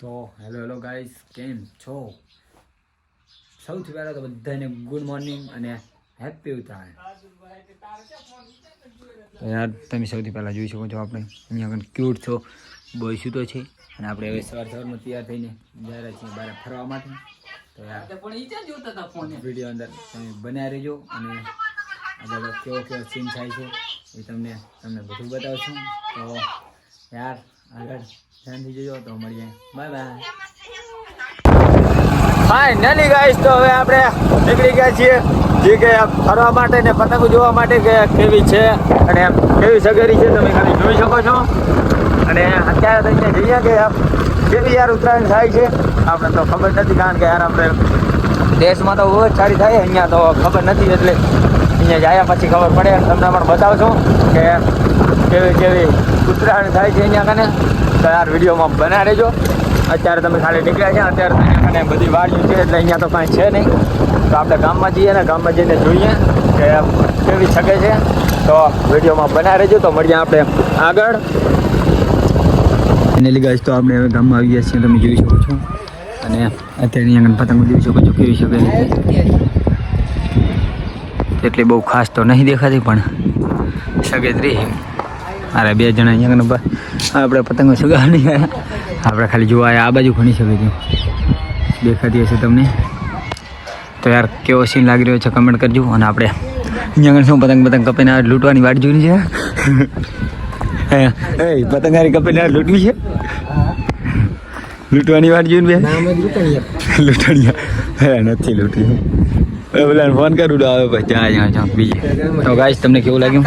તો hello guys, કેમ છો? સૌથી પહેલાં તો બધાને ગુડ મોર્નિંગ અને હેપી ઉત્તરાયણ. તો યાર તમે સૌથી પહેલાં જોઈ શકો છો આપણે અહીંયા આગળ ક્યુટ છો બોય સૂતો છે અને આપણે હવે સવારમાં તૈયાર થઈને જઈ રહ્યા છીએ બહાર ફરવા માટે. તો યાર વિડીયો અંદર તમે બનાવી રહેજો અને આગળ કેવો સીન થાય છે એ તમને બધું બતાવશું. તો યાર આગળ ધ્યાનથી જોજો. તો મળીએ, બાય બાય. ફાઇનલી ગાઈસ, તો હવે આપણે નીકળી ગયા છીએ જે કે ફરવા માટે ને પતંગો જોવા માટે કે કેવી છે અને કેવી સગેરી છે તમે ખાલી જોઈ શકો છો. અને અત્યારે તો અહીંયા જઈએ કે કેવી યાર ઉત્તરાયણ થાય છે આપણે તો ખબર નથી, કારણ કે યાર આપણે દેશમાં તો બહુ જ સારી થાય, અહીંયા તો ખબર નથી. એટલે અહીંયા જાય પછી ખબર પડે અને તમને પણ બતાવશું કે કેવી ઉત્તરાયણ થાય છે અહીંયા કને. તો યાર વિડીયોમાં બના રહેજો. અત્યારે તમે ખાલી નીકળ્યા છે, અત્યારે અહીંયા બધી વાડીઓ છે એટલે અહીંયા તો કાંઈ છે નહીં. તો આપણે ગામમાં જઈએ ને ગામમાં જઈને જોઈએ કે કેવી શકે છે. તો વિડીયોમાં બના રહેજો. તો મળીએ આપણે આગળ. એને લીધે તો આપણે હવે ગામમાં આવી ગયા છીએ, તમે જોઈ શકો છો. અને અત્યારે અહીંયા પતંગો જોઈ શકો છો કેવી શકે. એટલી બહુ ખાસ તો નહીં દેખાતી પણ સગેત રહી. અરે બે જણા અહીંયા આપણે પતંગો સગાવવાની આપણે ખાલી જોવા આ બાજુ ઘણી શકે છે, દેખાતી હશે તમને. તો યાર કેવો સીન લાગી રહ્યો છે કમેન્ટ કરજો. અને આપણે અહીંયા શું પતંગ કપીને લૂંટવાની વાટ જોઈ છે. પતંગ હારી કપીને લૂંટવી છે, લૂંટવાની વાટ જોઈને બે લૂંટણીયા નથી લૂંટી. પેલા ફોન કરું આવે પછી ત્યાં બીજે. તો ગાઈસ તમને કેવું લાગ્યું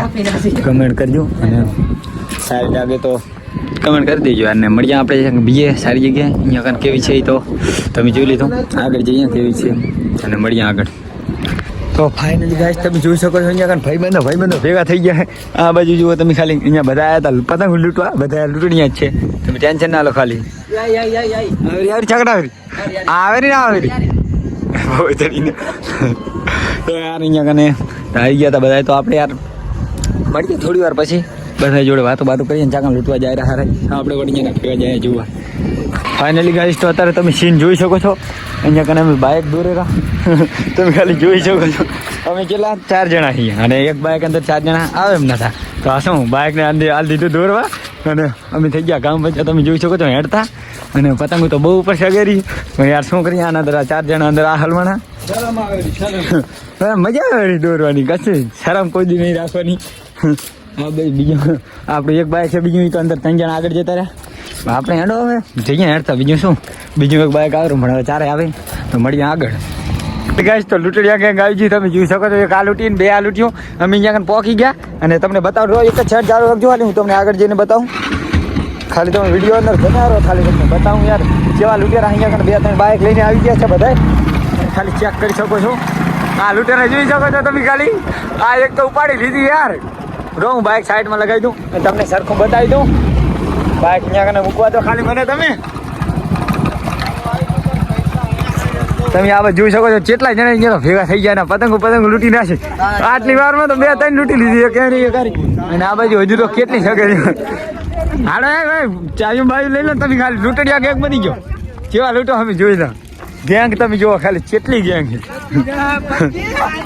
કમેન્ટ કરજો અને સારી લાગે તો કમેન્ટ કરી દેજો. અને મળીએ આપણે બીજે સારી જગ્યાએ. અહીંયા આગળ કેવી છે એ તો તમે જોઈ લીધું, આગળ જઈએ કેવી છે અને મળીએ આગળ. તો ફાઇનલી ગાઈસ તમે જોઈ શકો છો અહીંયા આગળ ભાઈબંધો ભેગા થઈ ગયા. આ બાજુ જુઓ તમે ખાલી, અહીંયા બધા આવ્યા હતા પતંગ લૂંટવા, બધા લૂંટણીયા જ છે. તમે ટેન્શન ના લો ખાલી. છકડા આવે ને આવે તો યાર અહીંયા કને આવી ગયા હતા બધા. તો આપણે યાર મળીએ થોડી વાર પછી બધા જોડે વાતો કરીએ ને ચાકા લૂંટવા જાય રહ્યા આપણે વળીને ફેવા જાય જોવા. ફાઇનલી ગાઈસ તો અત્યારે તમે સીન જોઈ શકો છો. અહીંયા કને અમે બાઇક દોરેલા તમે ખાલી જોઈ શકો છો. અમે કેટલા 4 જણા છીએ અને એક બાઇક અંદર 4 જણા આવે એમ નતા. તો આ શું બાઇકને અંદર હાલ દીધું દોરવા અને અમે થઈ ગયા ગામ પછી તમે જોઈ શકો છો હેડતા. અને પતંગો તો બહુ ઉપર સગેરી યાર શું કરીએ આના અંદર 4 જણા અંદર આ હલવાના. મજા આવે દોરવાની, કશું શરમ કોઈ દી નહીં રાખવાની. હા ભાઈ બીજું આપણે એક બાઇક છે, બીજું તો અંદર 3 જણા આગળ જતા રહ્યા. આપણે હેડો હવે જઈએ હેડતા. બીજું શું, બીજું એક બાઇક આવે પણ હવે 4 આવે તો મળીએ આગળ. ગાઈસ તો લૂંટડિયા ક્યાંક આવી ગઈ, તમે જોઈ શકો છો. એક આ લૂંટીને 2 આ લૂંટ્યું. અમે અહીંયા પહોંચી ગયા અને તમને બતાવું એક જ સાઈડ ચાલુ રાખજો. ખાલી હું તમને આગળ જઈને બતાવું. ખાલી તમે વિડીયો અંદર બનાવો, ખાલી તમને બતાવું યાર કેવા લૂંટેરા. અહીંયા 2-3 બાઇક લઈને આવી ગયા છે બધા, ખાલી ચેક કરી શકો છો. આ લૂંટેરા જોઈ શકો છો તમે ખાલી. આ એક તો ઉપાડી લીધી યાર. હું બાઇક સાઈડમાં લગાવી દઉં અને તમને સરખું બતાવી દઉં. બાઇક અહીંયા કને મૂકવા દો ખાલી મને. તમે આ જોઈ શકો છો કેટલા જણા અહીંયા ભેગા થઈ ગયા. પતંગ લૂંટી નાખે આટલી વારમાં તો 2-3 લૂંટી લીધી કરી. અને આ બાજુ હજુ તો કેટલી શકે છે. હાડો ચાયું બાજુ લઈ લો તમે. ખાલી લૂંટડિયા ગેંગ બની ગયો. કેવા લૂંટો અમે જોઈ લો. ગેંગ તમે જુઓ ખાલી કેટલી ગેંગ છે.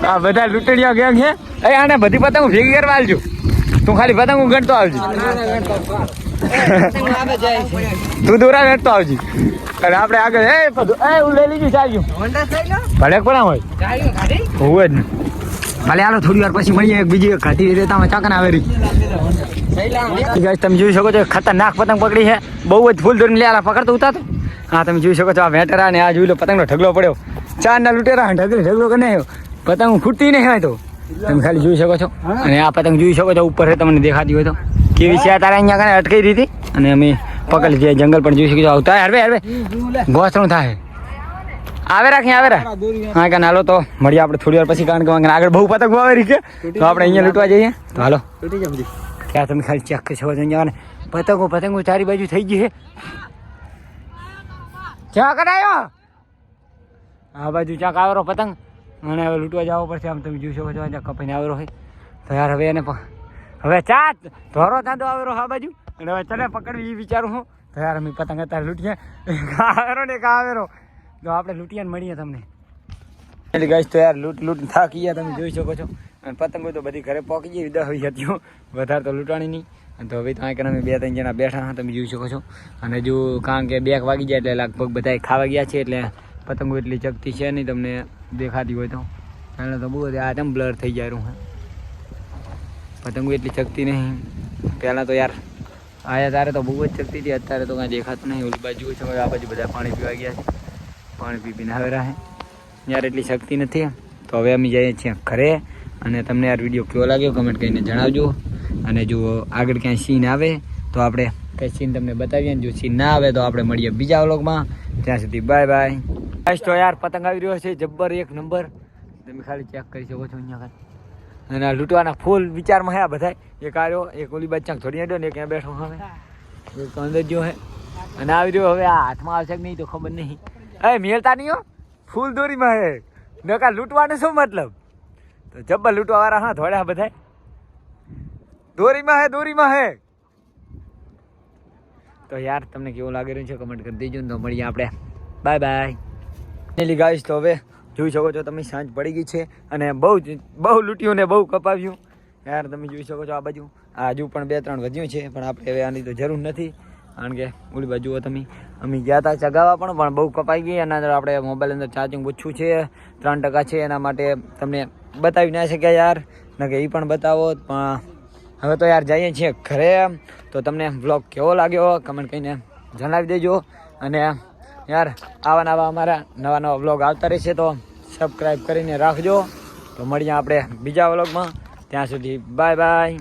આ બધા લૂંટડિયા ગેંગ છે. આને બધી પતંગો ભેગી કરવા આવજો. તું ખાલી પતંગો ગણતો આવજો. તું દોરા વેઠતો આવજી. અને આપણે આગળ હું લઈ લીધું ચાલ્યું ભલે પણ હોય જ ને. ભલે હાલો થોડી વાર પછી મળીએ. એક બીજી ખાતી રીતે ચાકના આવે રહી. તમે જોઈ શકો છો ખતરનાક પતંગ પકડી છે. બહુ જ ફૂલ દોરીને લે પકડતો ઉતારતો. હા તમે જોઈ શકો છો આ વેટરા ને આ જોઈ લો પતંગનો ઢગલો પડ્યો. 4 ના લૂંટેરા ઢગલો કરીને પતંગ ખૂટતી નહીં હોય. તો તમે ખાલી જોઈ શકો છો. અને આ પતંગ જોઈ શકો છો ઉપર છે, તમને દેખાતી હોય તો કેવી છે. તારે અહીંયા કને અટકાઈ દીધી અને અમે પકડી લીધી. જંગલ પણ જોઈ શકો છો. આવતા હરવે ગોસરું થાય. આવે રાખી હા કે નાલો. તો મળીએ આપણે થોડી વાર પછી, કારણ કે આગળ બહુ પતંગો આવે રહી છે. તો આપણે અહીંયા લૂંટવા જઈએ. તો હાલો ત્યાં તમે ખાલી ચેક કરી શકો છો. અહીંયા પતંગો ચારી બાજુ થઈ ગઈ છે. ચા કરાયો આ બાજુ ચાક આવેરો પતંગ અને હવે લૂંટવા જવો પડશે. આમ તમે જોઈ શકો છો કપાઈને આવેરો હોય. તો યાર હવે એને હવે ચા ધોરો ચાંદો આવેરો આ બાજુ અને હવે ચલે પકડવી એ વિચારું હું. તો યાર અમે પતંગ અત્યારે લૂંટીએ કાવેરો ને કાવેરો તો આપણે લૂંટીએ ને મળીએ તમને એટલે ગાઈસ તો યાર લૂંટ થાકી ગયા તમે જોઈ શકો છો અને પતંગો તો બધી ઘરે પહોંચી ગઈ 10 હતી વધારે તો લૂંટાણી નહીં અને તો હવે તો અહીં અમે 2-3 જણા બેઠા તમે જોઈ શકો છો અને જો કારણ કે 2 વાગી જાય એટલે લગભગ બધા ખાવા ગયા છે એટલે પતંગો એટલી ચકતી છે નહીં તમને દેખાતી હોય તો પહેલાં તો બહુ આ તેમ બ્લર થઈ જાય હે પતંગો એટલી ચકતી નહીં પહેલાં તો યાર આયા તારે તો બહુ જ ચકતી હતી અત્યારે તો કાંઈ દેખાતું નહીં ઓલી બાજુ છે આ બાજુ બધા પાણી પીવા ગયા છે પાણી પીને હવે રહે યાર એટલી શક્તિ નથી તો હવે અમે જઈએ છીએ ઘરે અને તમને યાર વિડીયો કેવો લાગ્યો કમેન્ટ કરીને જણાવજો અને જો આગળ ક્યાંય સીન આવે તો આપણે કંઈ સીન તમને બતાવીએ જો સીન ના આવે તો આપણે મળીએ બીજા વ્લોગમાં ત્યાં સુધી બાય બાય ગાઈસ તો યાર પતંગ આવી રહ્યો છે જબ્બર 1 નંબર તમે ખાલી ચેક કરી શકો છો અહીંયા ખાલી અને લૂંટવાના ફૂલ વિચારમાં હે આ બધા એક આવ્યો એક ઓલી બચ્ચા થોડી અડ્યો ને એક અહીંયા બેઠો હવે એક અંદર જો હે અને આવી રહ્યો હવે આ હાથમાં આવશે કે નહીં તો ખબર નહીં એ મેળતા નહીં હો ફૂલ દોરીમાં હે નકા લૂંટવાનું શું મતલબ તો જબ્બર લૂંટવા વાળા હા થોડા બધા દોરીમાં હે તો યાર તમને કેવું લાગી રહ્યું છે કમેન્ટ કરી દેજો ને તો મળીએ આપણે બાય બાય એલી ગાઈસ તો હવે જોઈ શકો છો તમે સાંજ પડી ગઈ છે અને બહુ લૂંટ્યું ને બહુ કપાવ્યું યાર તમે જોઈ શકો છો આ બાજુ હજુ પણ 2-3 વધ્યું છે પણ આપણે હવે આની તો જરૂર નથી કારણ કે ઓલી બાજુ તમે અમે ગયા હતા ચગાવવા પણ બહુ કપાઈ ગઈ એના અંદર આપણે મોબાઈલ અંદર ચાર્જિંગ ઓછું છે 3% છે એના માટે તમને બતાવી ના શક્યા યાર ને કે એ પણ બતાવો પણ હવે તો યાર જઈએ છીએ ઘરે તો તમને વ્લોગ કેવો લાગ્યો કમેન્ટ કરીને જણાવી દેજો અને યાર આવા અમારા નવા વ્લોગ આવતા રહેશે તો સબસ્ક્રાઈબ કરીને રાખજો તો મળીએ આપણે બીજા વ્લોગમાં ત્યાં સુધી બાય બાય